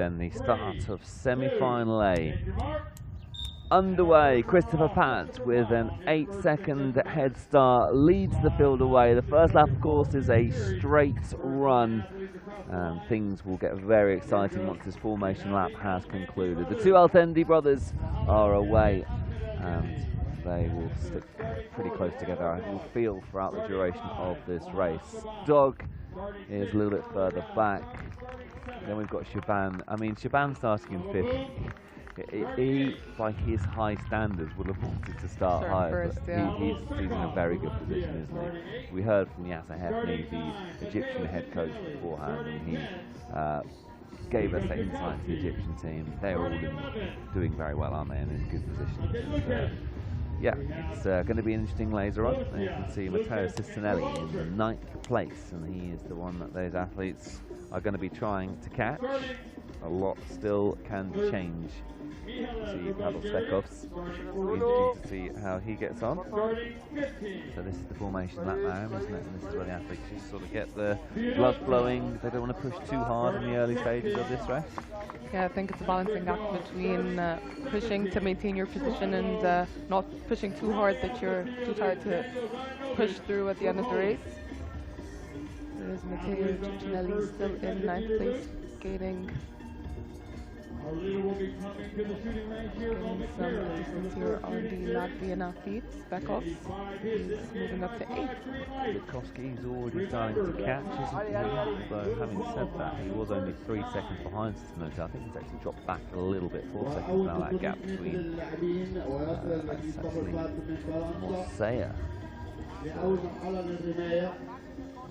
Then the start of semi-final A. Underway, Christopher Pat with an 8-second head start leads the field away. The first lap, of course, is a straight run. And things will get very exciting once this formation lap has concluded. The two Altendi brothers are away and they will stick pretty close together, I will feel, throughout the duration of this race. Dog is a little bit further back. Then we've got Shaban. I mean, Shaban starting in 5th. He, by his high standards, would have wanted to start higher. First, yeah. He's in a very good position, isn't he? We heard from Yasser Hefni, the Egyptian head coach, beforehand, and he gave us that insight into the Egyptian team. They're all doing very well, aren't they, and in good position. Yeah, it's going to be interesting later on. And you can see Matteo Cicinelli in the 9th place, and he is the one that those athletes are going to be trying to catch. A lot still can change. See Pavel Stekovs. Interesting to see how he gets on. So this is the formation lap now, isn't it? And this is where the athletes just sort of get the blood flowing. They don't want to push too hard in the early stages of this race. Yeah, I think it's a balancing act between pushing to maintain your position and not pushing too hard that you're too tired to push through at the end of the race. There's Matteo Cicinelli still in 9th place, skating. Getting some distance here on the Latvian athletes. Bekov is moving up to 8th. Bukowski's already starting to catch, isn't he? Although, having said that, he was only 3 seconds behind Cicinelli. I think he's actually dropped back a little bit, 4 seconds now, that gap between that's actually Morsea.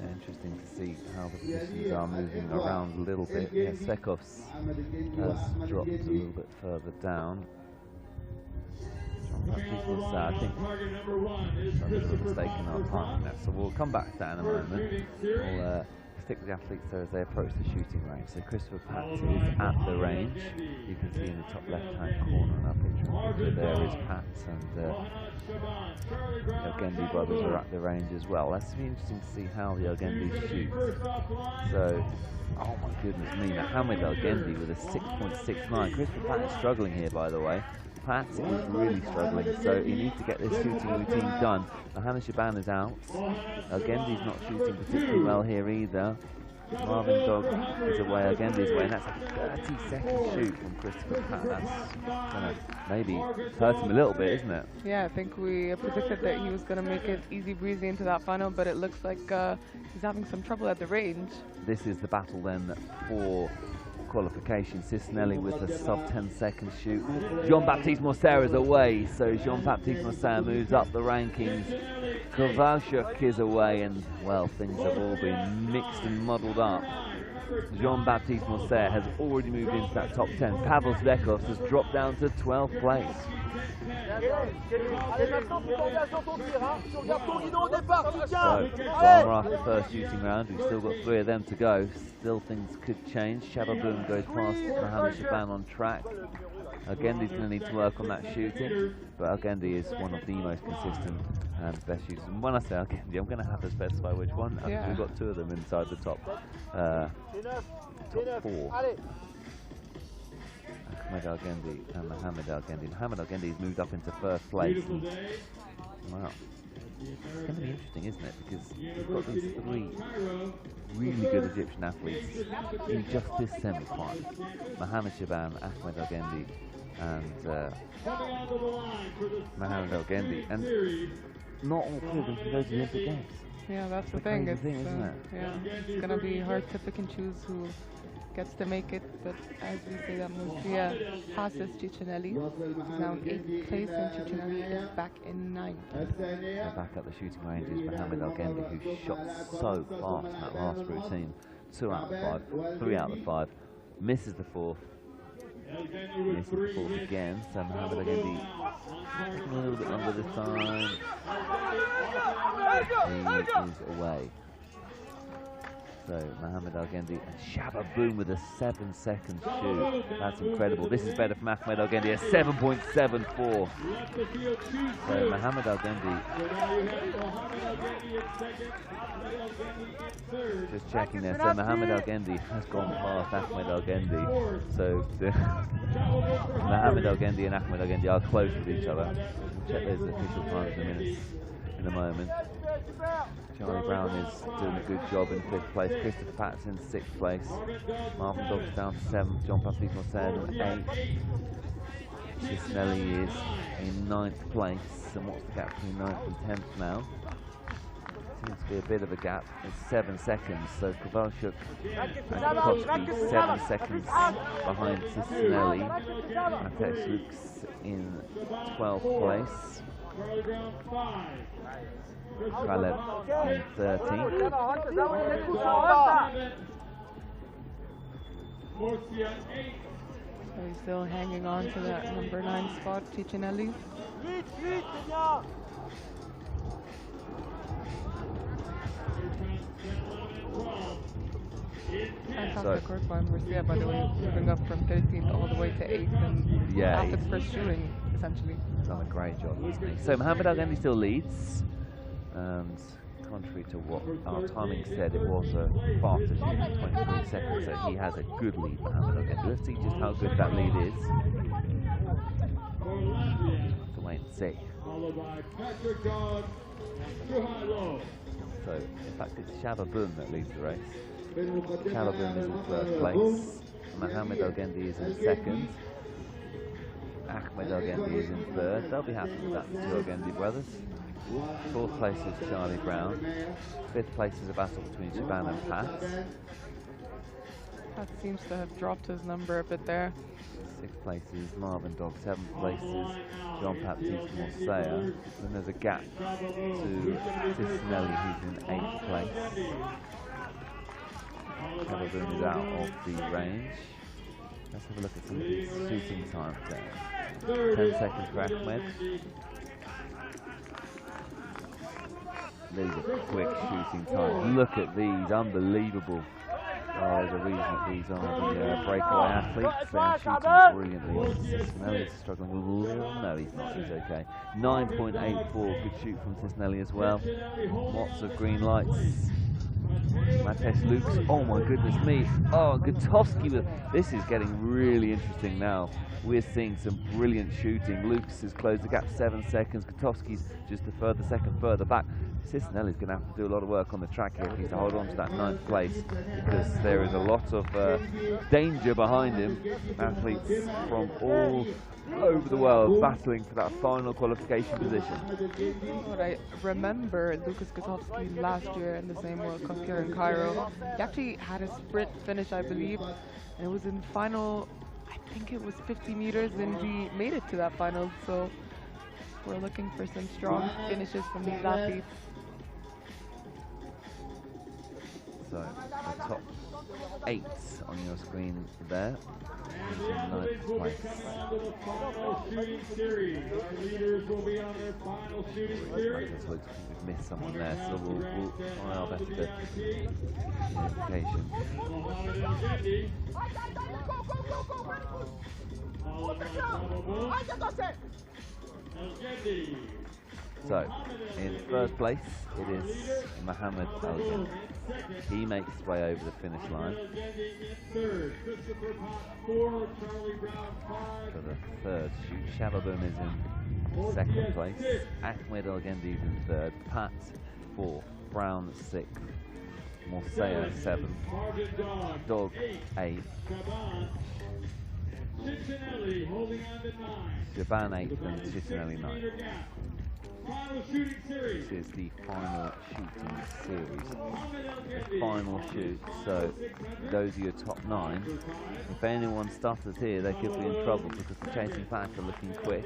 Interesting to see how the positions are moving around a little bit. Yeah, Stekovs has dropped a little bit further down. I think I'm a mistake in our timing there, so we'll come back to that in a moment. We'll stick with the athletes there as they approach the shooting range. So Christopher Pat is at the range. You can see in the top left-hand corner in our picture. There is Pat, and the Ogendi brothers are at the range as well. That's be interesting to see how the Ogendi shoot. So, oh my goodness me, Mohamed Ogendi with a 6.69. Christopher Pat is struggling here, by the way. Pat is really struggling, so he needs to get this shooting routine done. Hannah Shaban is out. Ogendi's not shooting particularly well here either. Marvin Dog is away, Ogendi's away, and that's a 30-second shoot from Christopher Pat. That's going to maybe hurt him a little bit, isn't it? Yeah, I think we predicted that he was going to make it easy breezy into that final, but it looks like he's having some trouble at the range. This is the battle then for qualification. Cicinelli with a sub 10-second shoot. Jean-Baptiste Morsea is away, so Jean-Baptiste Morsea moves up the rankings. Kovacchuk is away, and well, things have all been mixed and muddled up. Jean-Baptiste Morsea has already moved into that top 10. Pavel Stekovs has dropped down to 12th place. So, Farmer after the first shooting round, we've still got 3 of them to go. Still things could change. Shadow Bloom goes past Mohamed Shaban on track. Ogendi's going to need to work on that shooting, but Ogendi is one of the most consistent and best shooters. And when I say Ogendi, I'm going to have to specify which one. Yeah. We've got 2 of them inside the top 4. Ahmed Ogendi and Mohamed Ogendi. Mohamed Ogendi has moved up into 1st place. And, wow. It's going to be interesting, isn't it? Because we've got these 3 really good Egyptian athletes in just this semi-final. Mohamed Shaban, Ahmed Ogendi, and Mohamed Ogendi. And not all 3 of them can go to the Olympic Games. Yeah, that's the thing. Isn't it? Yeah, it's going to be hard to pick and choose who gets to make it, but as we say that Morsea passes Cicinelli. He's now in 8th place, and Cicinelli is back in 9th. So back at the shooting range is Mohamed Ogendi, who shot so fast in that last routine. 2 out of 5, 3 out of 5, misses the 4th, misses the 4th again. So Mohamed Ogendi taking a little bit longer this time. He is away. So Mohammed Al-Gendi and Shaba Boom with a 7-second shoot. That's incredible. This is better from Ahmed Al-Gendi, a 7.74. So Mohammed Al-Gendi, just checking there. So Mohammed Al-Gendi has gone past Ahmed Al-Gendi. So Mohammed Al-Gendi and Ahmed Al-Gendi are close with each other. We'll check those official times in a moment. Charlie Brown is doing a good job in 5th place. Christopher Patterson in 6th place. Marvin Dobbs down to 7th. John Baptiste Morsen 8th. Cisnelli is in 9th place. And what's the gap between 9th and 10th now? Seems to be a bit of a gap. It's 7 seconds. So Kovальчук and Kotowski 7 seconds behind Cisnelli. Matej Luke's in 12th place. Kalev in 13th. So he's still hanging on to that number 9 spot, Cicinelli. Fantastic work by Murcia, by the way, moving up from 13th all the way to 8th and after the first shooting, essentially. Done a great job, hasn't he? So Mohammed Al-Gendi still leads, and contrary to what our timing said, it was a faster shoot, 23 seconds, so he has a good lead, Mohammed Al-Gendi. Let's see just how good that lead is. Have to wait and see. So, in fact, it's Shaba Boom that leads the race. Shaba Boom is in 3rd place. Mohammed Al-Gendi is in 2nd. Ahmed Al-Gendi is in 3rd. They'll be happy with that, the two Al-Gendi brothers. 4th place is Charlie Brown. 5th place is a battle between Shaban and Pat. Pat seems to have dropped his number a bit there. 6th place is Marvin Dog. 7th place is John Baptiste Morsen. Then there's a gap to Cisnelli, who's in 8th place. Shaba Boom is out of the range. Let's have a look at some of these shooting times there. 10 seconds for Ahmed. These are quick shooting times. Look at these, unbelievable. Oh, there's a reason that these are the breakaway athletes. They are shooting brilliantly. Cisnelli is struggling a little. No, he's not. He's okay. 9.84. Good shoot from Cisnelli as well. Lots of green lights. Matej Luke's, oh my goodness me. Oh, Kotowski with, this is getting really interesting now. We're seeing some brilliant shooting. Luke's has closed the gap 7 seconds. Kotowski's just a second further back. Cisnelli's going to have to do a lot of work on the track here if he's to hold on to that 9th place, because there is a lot of danger behind him. Athletes from all over the world battling for that final qualification position. What I remember, Lucas Kotowski last year in the same World Cup here in Cairo, he actually had a sprint finish, I believe, and it was in final, I think it was 50 meters, and he made it to that final. So we're looking for some strong finishes from these athletes. So the top 8 on your screen there. In 9th place. We've missed someone there, so we'll try our best to get the So, in 1st place, it is Mohammed Al-Gendi. He makes his way over the finish line for the 3rd shoot. Shaba Boom is in 2nd place. Ahmed Al-Gendi is in 3rd. Pat 4th. Brown 6th. Morsen 7th. Dog 8th. Shaban 8th and Cicinelli 9th. This is the final shooting series. The final shoot, so those are your top 9. If anyone stutters here, they could be in trouble because the chasing pack are looking quick.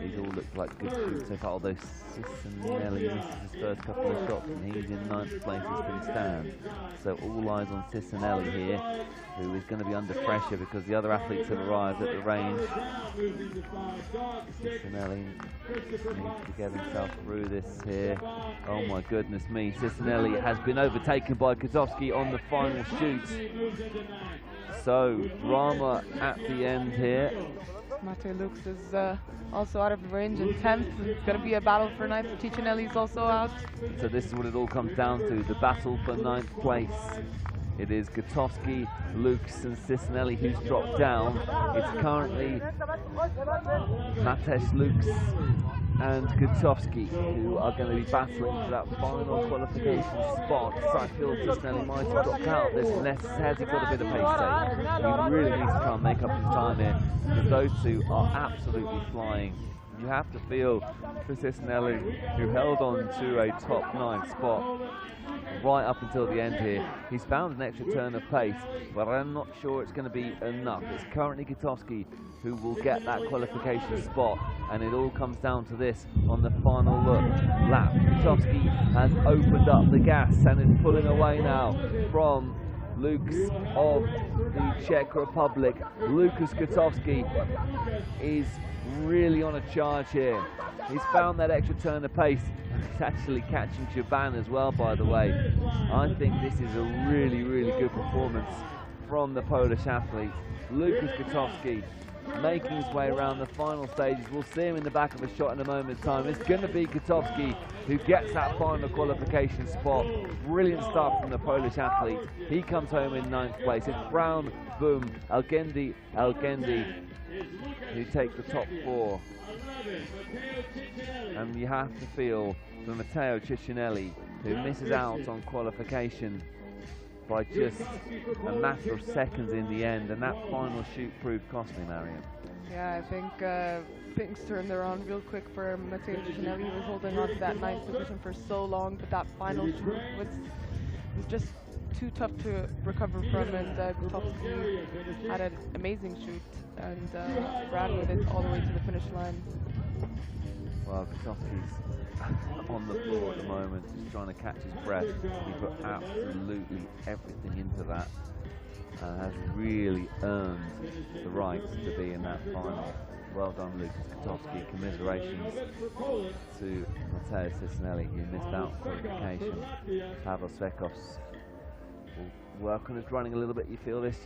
These all look like good shoots so far, although Cicinelli misses his first couple of shots and he's in 9th place as things stand. So all eyes on Cicinelli here, who is going to be under pressure because the other athletes have arrived at the range. Cicinelli needs to get get himself through this here. Oh my goodness me, Cicinelli has been overtaken by Kotowski on the final shoot. So, drama at the end here. Matteo Lux is also out of the range in 10th. It's going to be a battle for 9th. Cicinelli is also out. So this is what it all comes down to, the battle for 9th place. It is Kotowski, Lux and Cicinelli who's dropped down. It's currently Matej Lux and Kotowski who are going to be battling for that final qualification spot. So I feel Cicinelli might have dropped out this unless has he got a bit of pace take. He really needs to try and make up his time here because those two are absolutely flying. You have to feel for Cicinelli, who held on to a top 9 spot right up until the end here. He's found an extra turn of pace, but I'm not sure it's going to be enough. It's currently Kotowski who will get that qualification spot, and it all comes down to this on the final lap. Kotowski has opened up the gas and is pulling away now from Lux of the Czech Republic. Lukas Kotowski is really on a charge here. He's found that extra turn of pace. He's actually catching Chaban as well, by the way. I think this is a really, really good performance from the Polish athlete. Lukas Kotowski making his way around the final stages. We'll see him in the back of a shot in a moment's time. It's going to be Kotowski who gets that final qualification spot. Brilliant start from the Polish athlete. He comes home in 9th place. It's Brown, Boom, Elgendi who take the top 4. And you have to feel for Matteo Cicinelli, who misses out on qualification by just a matter of seconds in the end, and that final shoot proved costly, Mariam. Yeah, I think things turned around real quick for Matteo Cicinelli. He was holding on to that 9th position for so long, but that final shoot was just too tough to recover from, and Kotowski had an amazing shoot and ran with it all the way to the finish line. Well, Kotowski's on the floor at the moment, just trying to catch his breath. He put absolutely everything into that and has really earned the right to be in that final. Well done, Lukas Kotowski. Commiserations to Matteo Cicinelli, who missed out on qualification. Pavel Svekov's will work on his running a little bit, you feel, this year.